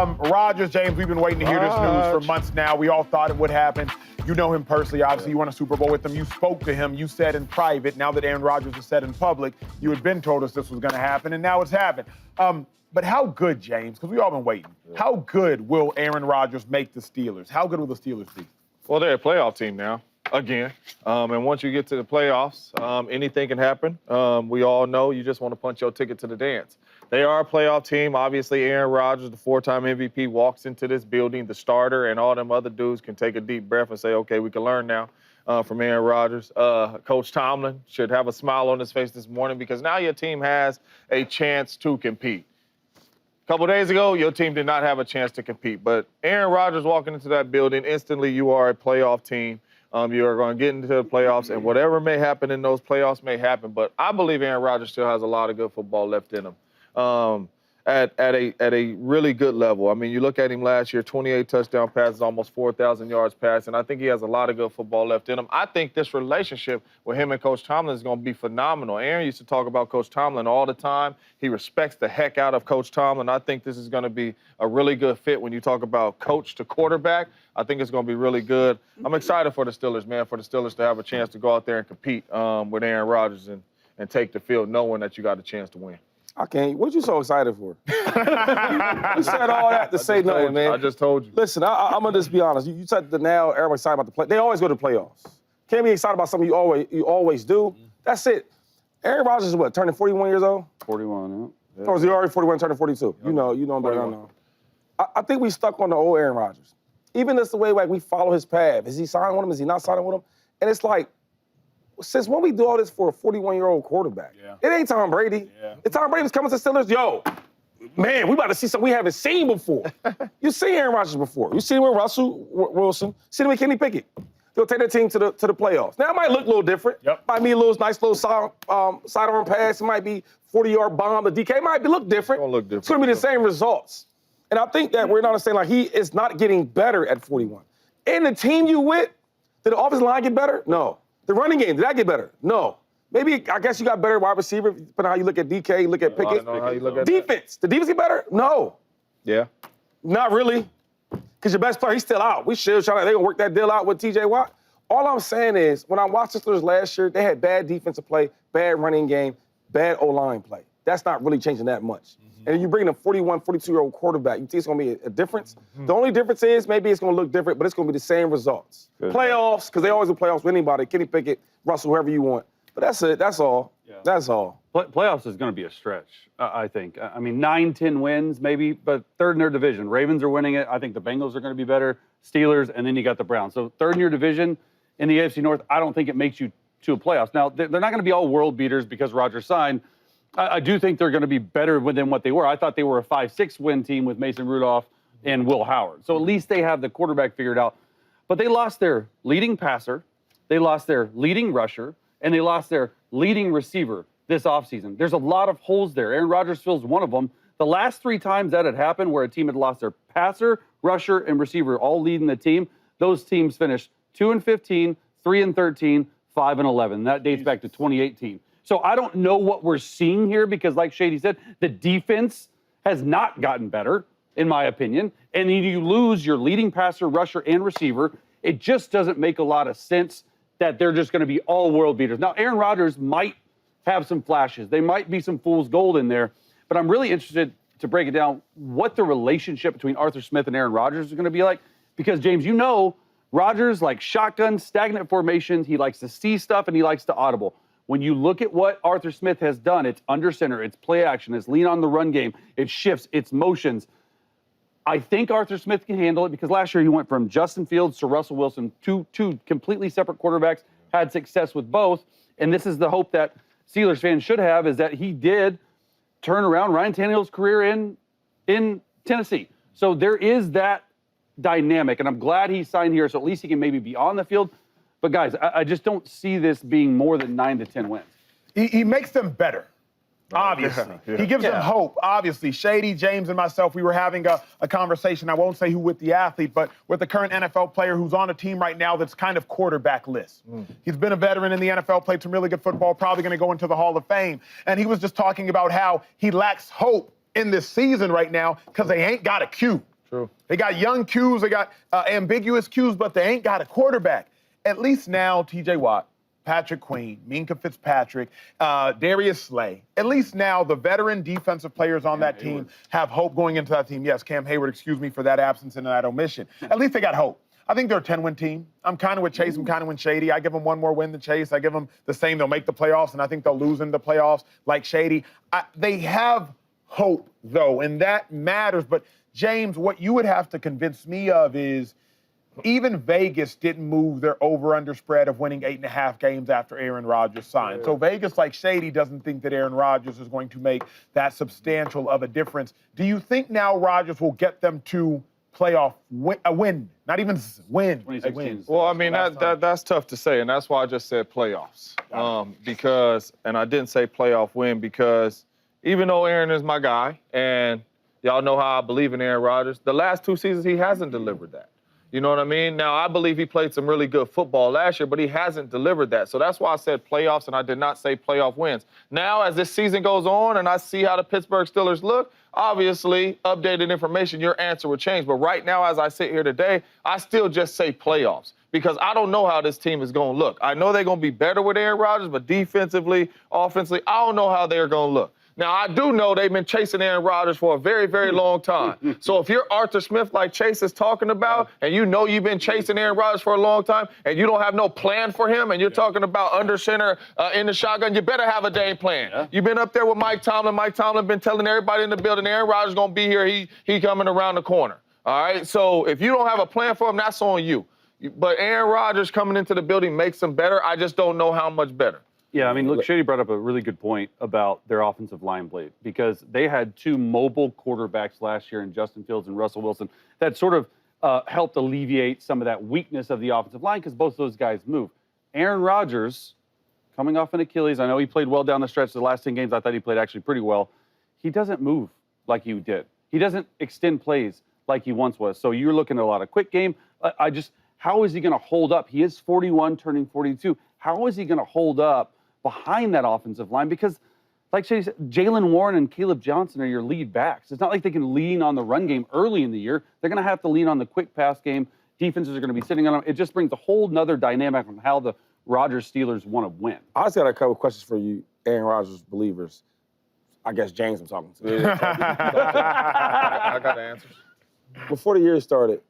Rodgers, James, we've been waiting to hear this news for months now. We all thought it would happen. You know him personally, obviously. You won a Super Bowl with him. You spoke to him. You said in private, now that Aaron Rodgers has said in public, you had been told us this was going to happen, and now it's happened. But how good, James, because we all been waiting, how good will Aaron Rodgers make the Steelers? How good will the Steelers be? Well, they're a playoff team now, again. And once you get to the playoffs, anything can happen. We all know you just want to punch your ticket to the dance. They are a playoff team. Obviously, Aaron Rodgers, the four-time MVP, walks into this building. The starter and all them other dudes can take a deep breath and say, okay, we can learn now from Aaron Rodgers. Coach Tomlin should have a smile on his face this morning because now your team has a chance to compete. A couple days ago, your team did not have a chance to compete. But Aaron Rodgers walking into that building, instantly you are a playoff team. You are going to get into the playoffs, and whatever may happen in those playoffs may happen. But I believe Aaron Rodgers still has a lot of good football left in him. At a really good level. I mean, you look at him last year, 28 touchdown passes, almost 4,000 yards passing. I think he has a lot of good football left in him. I think this relationship with him and Coach Tomlin is going to be phenomenal. Aaron used to talk about Coach Tomlin all the time. He respects the heck out of Coach Tomlin. I think this is going to be a really good fit when you talk about coach to quarterback. I think it's going to be really good. I'm excited for the Steelers, man, for the Steelers to have a chance to go out there and compete with Aaron Rodgers and take the field knowing that you got a chance to win. I can't. What you so excited for? You said all that to say nothing, man. I just told you. Listen, I'm going to just be honest. You said that now everybody's excited about the play. They always go to the playoffs. Can't be excited about something you always do. That's it. Aaron Rodgers is what, turning 41 years old? 41, yeah. Or is he already 41, turning 42? You know him better than I know. I think we stuck on the old Aaron Rodgers. Even just the way like we follow his path. Is he signing with him? Is he not signing with him? And it's like, since when we do all this for a 41-year-old quarterback? Yeah. It ain't Tom Brady. Yeah. If Tom Brady was coming to Steelers, yo, man, we about to see something we haven't seen before. You've seen Aaron Rodgers before. You've seen him with Russell Wilson. Seen him with Kenny Pickett. They'll take their team to the playoffs. Now, it might look a little different. Yep. Might be a nice little sidearm pass. It might be 40-yard bomb. The DK might look different. It's going to look different. It's going to be the same results. And I think that we're not saying like he is not getting better at 41. And the team you with, did the offensive line get better? No. The running game, did that get better? No. Maybe, I guess you got better wide receiver, depending on how you look at DK, you look at Pickett. Defense, did defense get better? No. Yeah. Not really. Because your best player, he's still out. We should try to, they're going to work that deal out with TJ Watt. All I'm saying is, when I watched the Steelers last year, they had bad defensive play, bad running game, bad O-line play. That's not really changing that much. And then you bring in a 41, 42-year-old quarterback, you think it's going to be a difference? The only difference is maybe it's going to look different, but it's going to be the same results. Good. Playoffs, because they always do playoffs with anybody, Kenny Pickett, Russell, whoever you want. But that's it. That's all. Yeah. That's all. Playoffs is going to be a stretch, I think. I mean, 9-10 wins maybe, but third in their division. Ravens are winning it. I think the Bengals are going to be better. Steelers, and then you got the Browns. So third in your division in the AFC North, I don't think it makes you to a playoffs. Now, they're not going to be all world beaters because Rodgers signed. I do think they're going to be better than what they were. I thought they were a 5-6 win team with Mason Rudolph and Will Howard. So at least they have the quarterback figured out. But they lost their leading passer, they lost their leading rusher, and they lost their leading receiver this offseason. There's a lot of holes there. Aaron Rodgers fills one of them. The last 3 times that had happened where a team had lost their passer, rusher, and receiver all leading the team, those teams finished 2-15, 3-13, 5-11. That dates back to 2018. So I don't know what we're seeing here because, like Shady said, the defense has not gotten better, in my opinion. And then you lose your leading passer, rusher, and receiver. It just doesn't make a lot of sense that they're just going to be all world beaters. Now, Aaron Rodgers might have some flashes. They might be some fool's gold in there. But I'm really interested to break it down what the relationship between Arthur Smith and Aaron Rodgers is going to be like. Because, James, you know, Rodgers likes shotgun, stagnant formations. He likes to see stuff, and he likes to audible. When you look at what Arthur Smith has done, it's under center, it's play action, it's lean on the run game, it shifts, it's motions. I think Arthur Smith can handle it because last year he went from Justin Fields to Russell Wilson, two completely separate quarterbacks, had success with both. And this is the hope that Steelers fans should have is that he did turn around Ryan Tannehill's career in Tennessee. So there is that dynamic, and I'm glad he signed here so at least he can maybe be on the field. But, guys, I just don't see this being more than 9 to 10 wins. He makes them better. Obviously. Yeah. He gives them hope, obviously. Shady, James, and myself, we were having a conversation, I won't say who with the athlete, but with the current NFL player who's on a team right now that's kind of quarterback-less. He's been a veteran in the NFL, played some really good football, probably going to go into the Hall of Fame. And he was just talking about how he lacks hope in this season right now because they ain't got a Q. True. They got young Qs, they got ambiguous Qs, but they ain't got a quarterback. At least now, T.J. Watt, Patrick Queen, Minkah Fitzpatrick, Darius Slay. At least now the veteran defensive players on that team have hope going into that team. Yes, Cam Hayward, excuse me for that absence and that omission. At least they got hope. I think they're a 10-win team. I'm kind of with Chase. I'm kind of with Shady. I give them one more win than Chase. I give them the same. They'll make the playoffs, and I think they'll lose in the playoffs like Shady. They have hope, though, and that matters. But, James, what you would have to convince me of is even Vegas didn't move their over-under spread of winning 8.5 games after Aaron Rodgers signed. So Vegas, like Shady, doesn't think that Aaron Rodgers is going to make that substantial of a difference. Do you think now Rodgers will get them to playoff win, not even win? 2016. Well, I mean, that's tough to say, and that's why I just said playoffs. Because, and I didn't say playoff win because even though Aaron is my guy, and y'all know how I believe in Aaron Rodgers, the last 2 seasons he hasn't delivered that. You know what I mean? Now, I believe he played some really good football last year, but he hasn't delivered that. So that's why I said playoffs, and I did not say playoff wins. Now, as this season goes on and I see how the Pittsburgh Steelers look, obviously, updated information, your answer would change. But right now, as I sit here today, I still just say playoffs because I don't know how this team is going to look. I know they're going to be better with Aaron Rodgers, but defensively, offensively, I don't know how they're going to look. Now, I do know they've been chasing Aaron Rodgers for a very, very long time. So if you're Arthur Smith like Chase is talking about, and you know you've been chasing Aaron Rodgers for a long time, and you don't have no plan for him, and you're talking about under center in the shotgun, you better have a game plan. Yeah. You've been up there with Mike Tomlin. Mike Tomlin been telling everybody in the building, Aaron Rodgers going to be here. He coming around the corner. All right? So if you don't have a plan for him, that's on you. But Aaron Rodgers coming into the building makes him better. I just don't know how much better. Yeah, I mean, look, Shady brought up a really good point about their offensive line play because they had 2 mobile quarterbacks last year in Justin Fields and Russell Wilson that sort of helped alleviate some of that weakness of the offensive line because both of those guys move. Aaron Rodgers, coming off an Achilles, I know he played well down the stretch the last 10 games. I thought he played actually pretty well. He doesn't move like he did. He doesn't extend plays like he once was. So you're looking at a lot of quick game. How is he going to hold up? He is 41, turning 42. How is he going to hold up behind that offensive line? Because, like Shady said, Jalen Warren and Caleb Johnson are your lead backs. It's not like they can lean on the run game early in the year. They're going to have to lean on the quick pass game. Defenses are going to be sitting on them. It just brings a whole nother dynamic on how the Rodgers Steelers want to win. I just got a couple of questions for you, Aaron Rodgers believers. I guess James I'm talking to. I got the answers. Before the year started,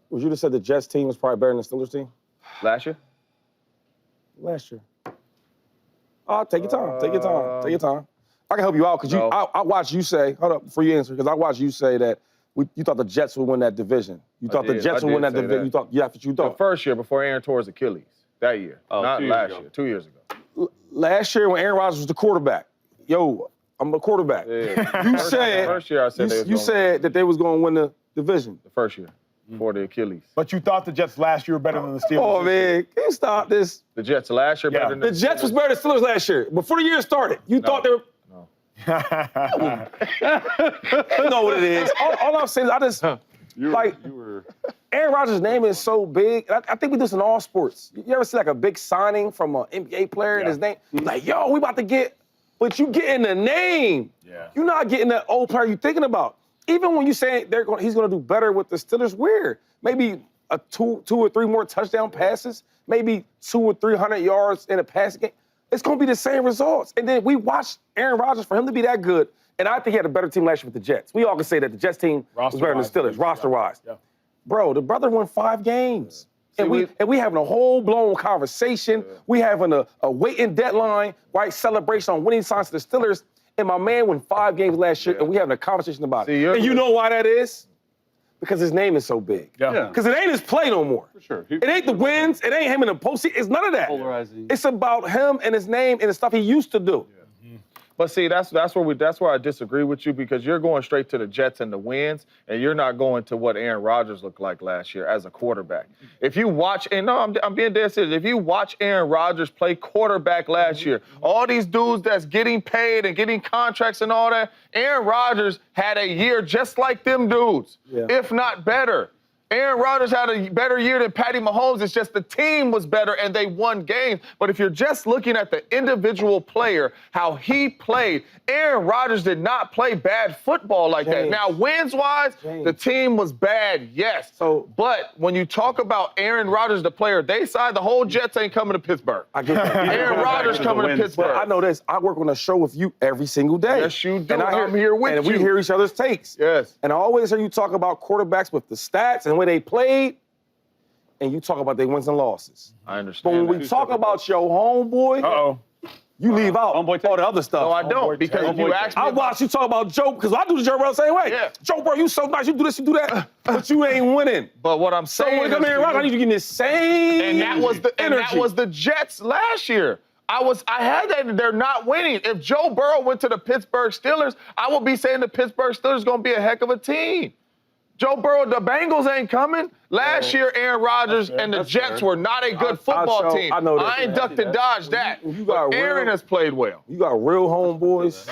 would you have said the Jets team was probably better than the Steelers team? Last year? Last year. Oh, take your time. Take your time. Take your time. I can help you out because I watched you say, hold up, before you answer, because I watched you say that you thought the Jets would win that division. You thought the Jets would win that division. You thought, that's what you thought. The first year before Aaron tore his Achilles, that year. Not last year, 2 years ago. Last year when Aaron Rodgers was the quarterback, I'm a quarterback. Yeah. You said, first year I said you said that they was going to win the division. The first year. For the Achilles. But you thought the Jets last year were better than the Steelers. Oh, man. Can you stop this? The Jets last year better than the Jets was better than the Steelers last year. Before the year started, you thought they were... No. You know what it is. All I'm saying is Aaron Rodgers' name is so big. I think we do this in all sports. You ever see like a big signing from an NBA player and his name? Like, we about to get... But you getting the name. Yeah. You're not getting that old player you're thinking about. Even when you say he's going to do better with the Steelers, where maybe a two or three more touchdown passes, maybe 200 or 300 yards in a passing game, it's going to be the same results. And then we watched Aaron Rodgers for him to be that good, and I think he had a better team last year with the Jets. We all can say that the Jets team was better than the Steelers, roster-wise. Yeah. Bro, the brother won 5 games. Yeah. And we having a whole blown conversation. Yeah. We having a waiting deadline, right? Celebration on winning signs to the Steelers. And my man won 5 games last year, and we having a conversation about it. And you know why that is? Because his name is so big. Because it ain't his play no more. For sure. It ain't the wins. It ain't him in the postseason. It's none of that. Polarizing. It's about him and his name and the stuff he used to do. But see, that's where I disagree with you because you're going straight to the Jets and the wins, and you're not going to what Aaron Rodgers looked like last year as a quarterback. If you watch, and no, I'm being dead serious. If you watch Aaron Rodgers play quarterback last year, all these dudes that's getting paid and getting contracts and all that, Aaron Rodgers had a year just like them dudes, if not better. Aaron Rodgers had a better year than Patty Mahomes. It's just the team was better and they won games. But if you're just looking at the individual player, how he played, Aaron Rodgers did not play bad football like that. Now, wins-wise, the team was bad, yes. But when you talk about Aaron Rodgers, the player they signed, the whole Jets ain't coming to Pittsburgh. I get that. Aaron Rodgers coming to Pittsburgh. But I know this. I work on a show with you every single day. Yes, you do. And I'm here with and you. we hear each other's takes. Yes. And I always hear you talk about quarterbacks with the stats and where they played, and you talk about their wins and losses. I understand. But when we talk about your homeboy, you leave out all the other stuff. No, I don't, because if you ask me, I watch you talk about Joe, because I do the Joe Burrow the same way. Yeah. Joe Burrow, you so nice, you do this, you do that, but you ain't winning. But what I'm saying So when it come in, I need you to give me the same and that was the energy. And that was the Jets last year. I had that they're not winning. If Joe Burrow went to the Pittsburgh Steelers, I would be saying the Pittsburgh Steelers going to be a heck of a team. Joe Burrow, the Bengals ain't coming. Last year, Aaron Rodgers and the Jets were not a good football team. I know that. I ain't ducked and dodged that. You got Aaron has played well. You got real homeboys.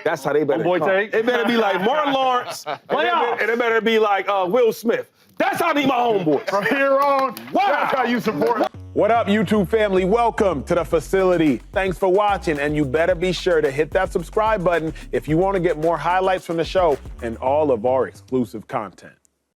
That's how they better come. It better be like Martin Lawrence. And it better be like Will Smith. That's how I need my homeboys. From here on, that's how you support. What up, YouTube family? Welcome to the facility. Thanks for watching, and you better be sure to hit that subscribe button if you want to get more highlights from the show and all of our exclusive content.